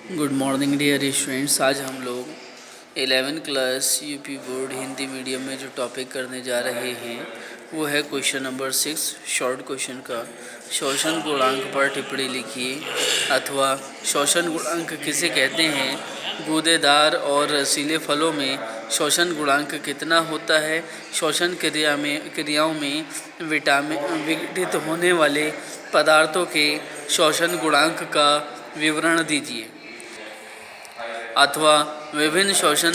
Good morning dear students. आज हम लोग 11 class UP board Hindi medium में जो टॉपिक करने जा रहे हैं वो है क्वेश्चन नंबर 6 शॉर्ट क्वेश्चन का। शोषण गुणांक पर टिप्पणी लिखिए अथवा शोषण गुणांक किसे कहते हैं, गूदेदार और रसीले फलों में शोषण गुणांक कितना होता है, शोषण क्रियाओं में विघटित होने वाले पदार्थों के शोषण गुणांक का विवरण दीजिए अथवा विभिन्न शोषण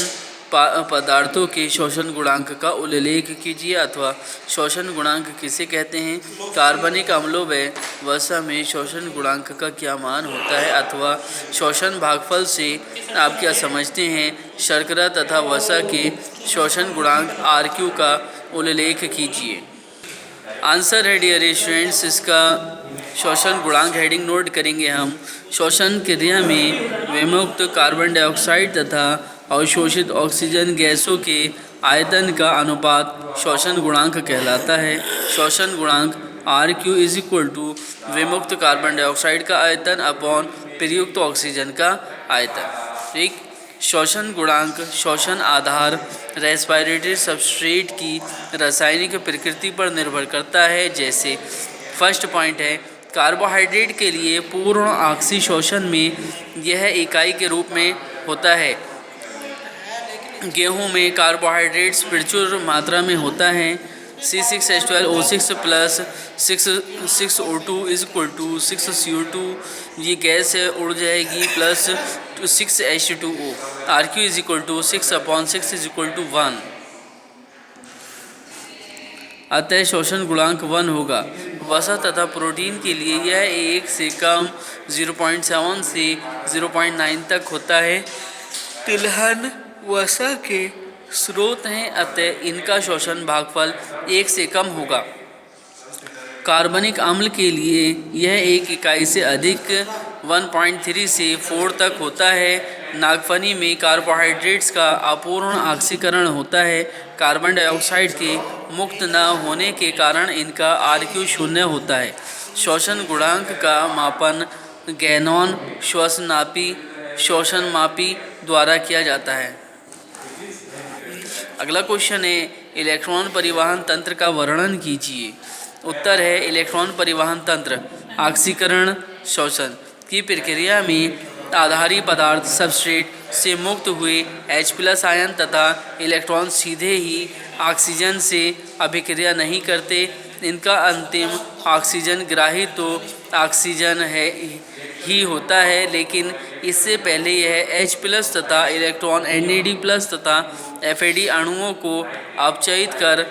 पदार्थों के शोषण गुणांक का उल्लेख कीजिए अथवा शोषण गुणांक किसे कहते हैं, कार्बनिक अम्लों व वसा में शोषण गुणांक का क्या मान होता है अथवा शोषण भागफल से आप क्या समझते हैं, शर्करा तथा वसा के शोषण गुणांक RQ का उल्लेख कीजिए। आंसर है डियर स्टूडेंट्स, इसका शोषण गुणांक हेडिंग नोट करेंगे हम। शोषण क्रिया में विमुक्त कार्बन डाइऑक्साइड तथा अवशोषित ऑक्सीजन गैसों के आयतन का अनुपात शोषण गुणांक कहलाता है। शोषण गुणांक RQ इज इक्वल टू विमुक्त कार्बन डाइऑक्साइड का आयतन अपॉन प्रयुक्त ऑक्सीजन का आयतन। ठीक। शोषण गुणांक शोषण आधार रेस्पिरेटरी सबस्ट्रेट की रासायनिक प्रकृति पर निर्भर करता है। जैसे फर्स्ट पॉइंट है, कार्बोहाइड्रेट के लिए पूर्ण ऑक्सी शोषण में यह इकाई के रूप में होता है। गेहूं में कार्बोहाइड्रेट्स प्रचुर मात्रा में होता है। C6H12O6 plus 6O2 is equal to 6CO2, ये गैस है उड़ जाएगी, plus 6H2O। RQ is equal to 6/6 is equal to 1। अतः शोषण गुणांक 1 होगा। वसा तथा प्रोटीन के लिए यह 1 से कम 0.7 से 0.9 तक होता है। तिलहन वसा के स्रोत हैं, अतः इनका शोषण भागफल 1 से कम होगा। कार्बनिक अम्ल के लिए यह 1 इकाई से अधिक 1.3 से 4 तक होता है। नागफनी में कार्बोहाइड्रेट्स का अपूर्ण ऑक्सीकरण होता है। कार्बन डाइऑक्साइड के मुक्त न होने के कारण इनका RQ 0 होता है। शोषण गुणांक का मापन गैनॉन शोषण मापी द्वारा किया जाता है। अगला क्वेश्चन है, इलेक्ट्रॉन परिवहन तंत्र का वर्णन कीजिए। उत्तर है, इलेक्ट्रॉन परिवहन तंत्र ऑक्सीकरण शोषण की प्रक्रिया में आधारी पदार्थ सबस्ट्रेट से मुक्त हुए H+ आयन तथा इलेक्ट्रॉन सीधे ही ऑक्सीजन से अभिक्रिया नहीं करते। इनका अंतिम ऑक्सीजन ग्राही तो ऑक्सीजन है ही होता है, लेकिन इससे पहले यह H+ तथा इलेक्ट्रॉन NAD+ तथा FAD अणुओं को अपचयित कर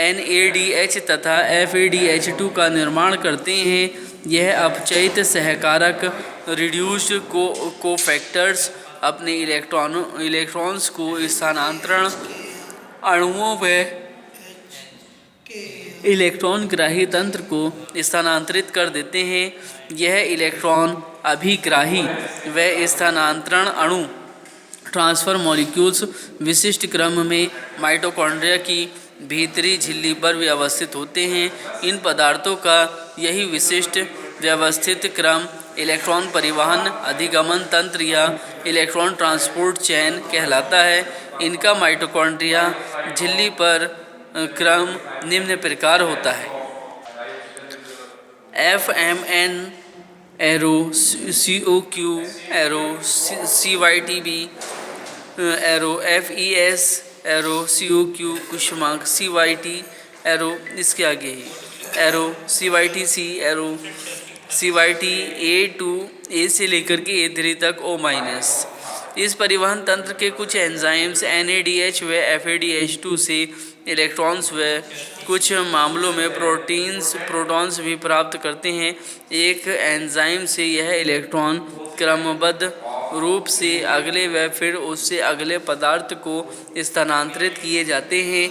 NADH तथा FADH2 का निर्माण करते हैं। यह अपचयित सहकारक रिड्यूस्ड कोफैक्टर्स अपने इलेक्ट्रॉन्स को स्थानांतरण अणुओं व इलेक्ट्रॉन ग्राही तंत्र को स्थानांतरित कर देते हैं। यह इलेक्ट्रॉन अभिग्राही व स्थानांतरण अणु ट्रांसफर मॉलिक्यूल्स विशिष्ट क्रम में माइटोकॉन्ड्रिया की भीतरी झिल्ली पर व्यवस्थित होते हैं। इन पदार्थों का यही विशिष्ट व्यवस्थित क्रम इलेक्ट्रॉन परिवहन अधिगमन तंत्र या इलेक्ट्रॉन ट्रांसपोर्ट चेन कहलाता है। इनका माइटोकॉन्ड्रिया झिल्ली पर क्रम निम्न प्रकार होता है। FMN arrow COQ arrow CYTB arrow FES arrow COQ कुष्मांक CYT एरो इसके आगे ही arrow CYTC arrow CYT A to A से लेकर के A3 तक O-। इस परिवहन तंत्र के कुछ एंजाइम्स NADH व FADH2 से इलेक्ट्रॉन्स व कुछ मामलों में प्रोटॉन्स भी प्राप्त करते हैं। एक एंजाइम से यह इलेक्ट्रॉन क्रमबद्ध रूप से अगले व फिर उससे अगले पदार्थ को स्थानांतरित किए जाते हैं।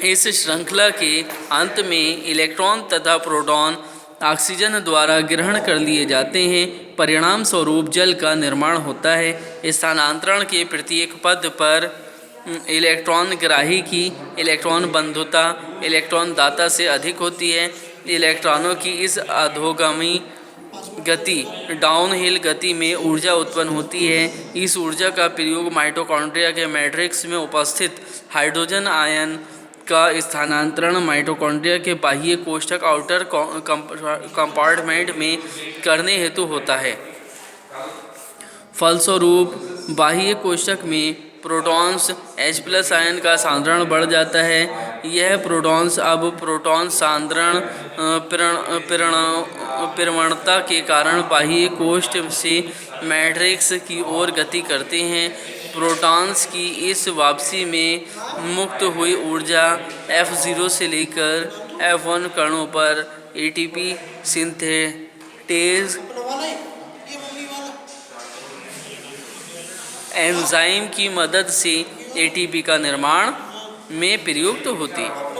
इस श्रृंखला के अंत में इलेक्ट्रॉन तथा प्रोटॉन ऑक्सीजन द्वारा ग्रहण कर लिए जाते हैं। परिणाम स्वरूप जल का निर्माण होता है। स्थानांतरण के प्रत्येक पद पर इलेक्ट्रॉन ग्राही की इलेक्ट्रॉन बंधुता इलेक्ट्रॉन दाता से अधिक होती है। इलेक्ट्रॉनों की इस अधोगामी गति डाउनहिल गति में ऊर्जा उत्पन्न होती है। इस ऊर्जा का प्रयोग माइटोकॉन्ड्रिया के मैट्रिक्स में उपस्थित हाइड्रोजन आयन का स्थानांतरण माइटोकॉन्ड्रिया के बाह्य कोष्ठक आउटर कंपार्टमेंट में करने हेतु होता है। फलस्वरूप बाह्य कोष्ठक में प्रोटॉन्स H+ आयन का सांद्रण बढ़ जाता है। यह प्रोटॉन्स अब प्रोटॉन सांद्रण प्रवणता के कारण बाह्य कोष्ठ से मैट्रिक्स की ओर गति करते हैं। प्रोटॉन्स की इस वापसी में मुक्त हुई ऊर्जा F0 से लेकर F1 कणों पर ATP सिंथेटेज एंजाइम की मदद से ATP का निर्माण में प्रयुक्त होती है।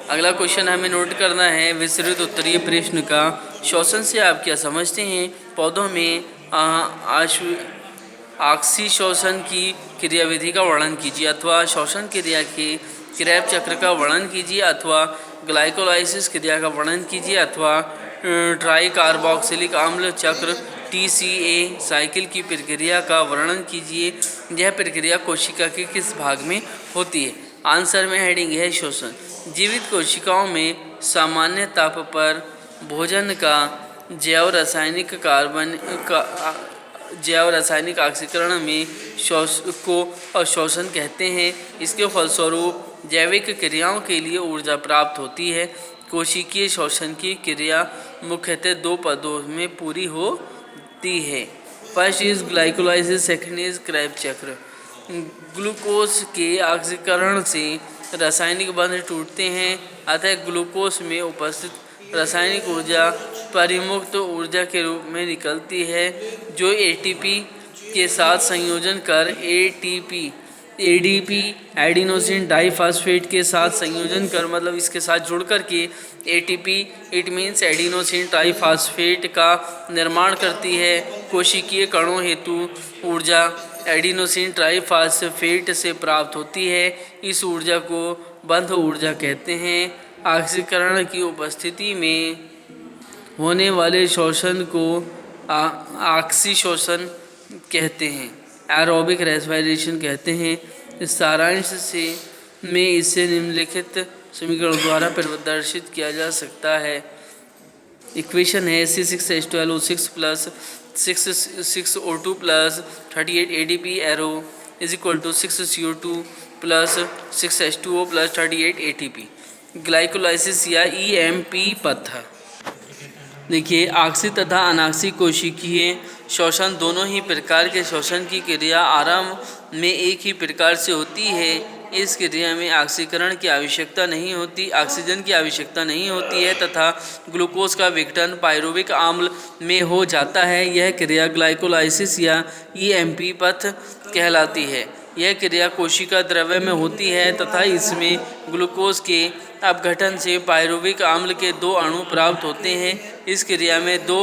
अगला क्वेश्चन हमें नोट करना है विस्तृत उत्तरीय प्रश्न का। श्वसन से आप क्या समझते हैं? पौधों में ऑक्सीशोषण की क्रियाविधि का वर्णन कीजिए, अथवा श्वसन क्रिया के क्रेब्स चक्र का वर्णन कीजिए, अथवा ग्लाइकोलाइसिस क्रिया का वर्णन कीजिए, अथवा ट्राइकार्बोक्सिलिक अम्ल चक्र TCA साइकिल की प्रक्रिया का वर्णन कीजिए। यह प्रक्रिया कोशिका के किस भाग में होती है? आंसर में हेडिंग है श्वसन। जीवित कोशिकाओं में सामान्य ताप पर भोजन का जैव रासायनिक ऑक्सीकरण में अवशोषण कहते हैं। इसके फलस्वरूप जैविक क्रियाओं के लिए ऊर्जा प्राप्त होती है। कोशिकीय श्वसन की क्रिया मुख्यतः दो पदों में पूरी होती है। First is glycolysis, second is Krebs चक्र। ग्लूकोज के ऑक्सीकरण से रासायनिक बंध टूटते हैं, अतः ग्लूकोज में उपस्थित रासायनिक ऊर्जा परिमुक्त ऊर्जा के रूप में निकलती है, जो ATP के साथ संयोजन कर ADP एडिनोसिन डाइफॉस्फेट के साथ संयोजन कर, मतलब इसके साथ जुड़ कर के ATP it means adenosine triphosphate का निर्माण करती है। कोशिकीय कणों हेतु ऊर्जा एडिनोसिन ट्राइफॉस्फेट से प्राप्त होती है। इस ऊर्जा को बंध ऊर्जा कहते हैं। ऑक्सीकरण की उपस्थिति में होने वाले शोषण को ऑक्सीशोषण कहते हैं, एरोबिक रेस्पिरेशन कहते हैं। सारांश से में इसे निम्नलिखित समीकरण द्वारा प्रदर्शित किया जा सकता है। इक्वेशन है C6H12O6 plus 6O2 plus 38 ADP arrow is equal to 6CO2 plus 6H2O plus 38 ATP। Glycolysis या EMP पथ। देखिए, ऑक्सी तथा अनाक्सी कोशिकीय श्वसन दोनों ही प्रकार के श्वसन की क्रिया आरंभ में एक ही प्रकार से होती है। इस क्रिया में ऑक्सीकरण की आवश्यकता नहीं होती, ऑक्सीजन की आवश्यकता नहीं होती है तथा ग्लूकोज का विघटन पायरुविक अम्ल में हो जाता है। यह क्रिया ग्लाइकोलाइसिस या EMP पथ कहलाती है। यह क्रिया कोशिका द्रव्य में होती है तथा इसमें ग्लूकोज के अपघटन से पायरुविक अम्ल के 2 अणु प्राप्त होते हैं। इस क्रिया में 2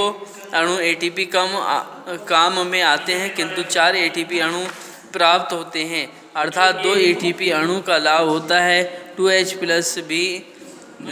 अणु ATP काम में आते हैं, किंतु 4 ATP अणु प्राप्त होते हैं, अर्थात 2 ATP अणु का लाभ होता है। 2H+ भी